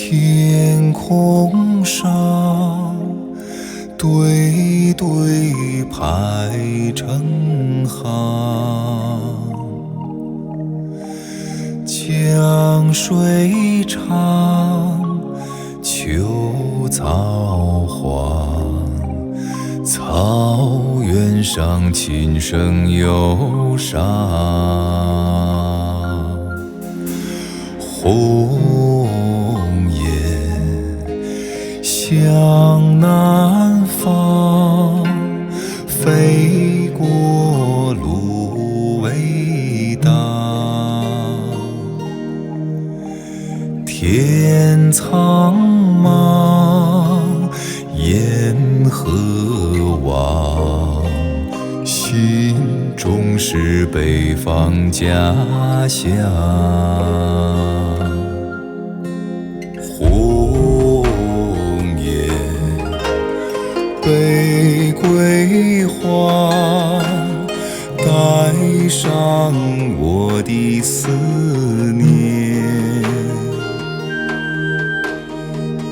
天空上对对排成行，江水长，秋草黄，草原上琴声忧伤。红雁向南方，飞过芦苇荡。天苍茫，雁何往？心中是北方家乡。红雁北归还，带上我的思念。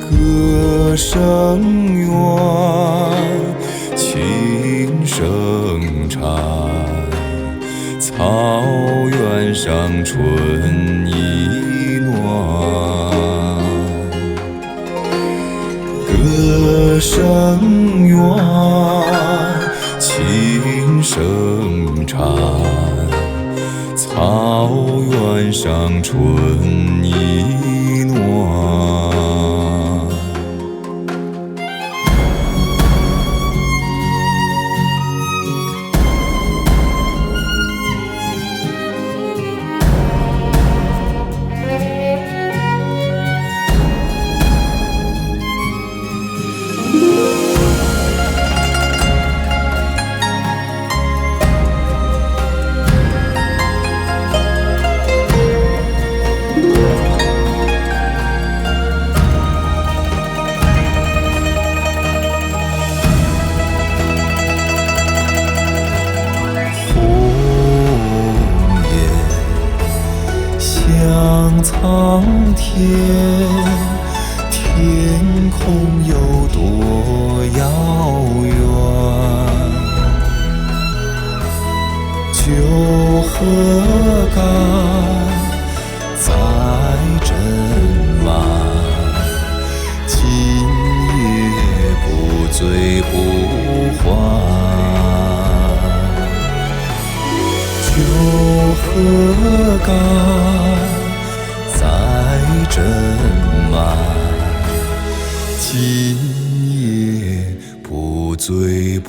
歌声远，琴声缠，草原上春意暖。歌声远，琴声缠，草原上春意暖。向苍天，天空有多遥远？酒河干，载斟满，今夜不醉不还。酒河干，载斟满，今夜不醉不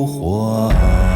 还。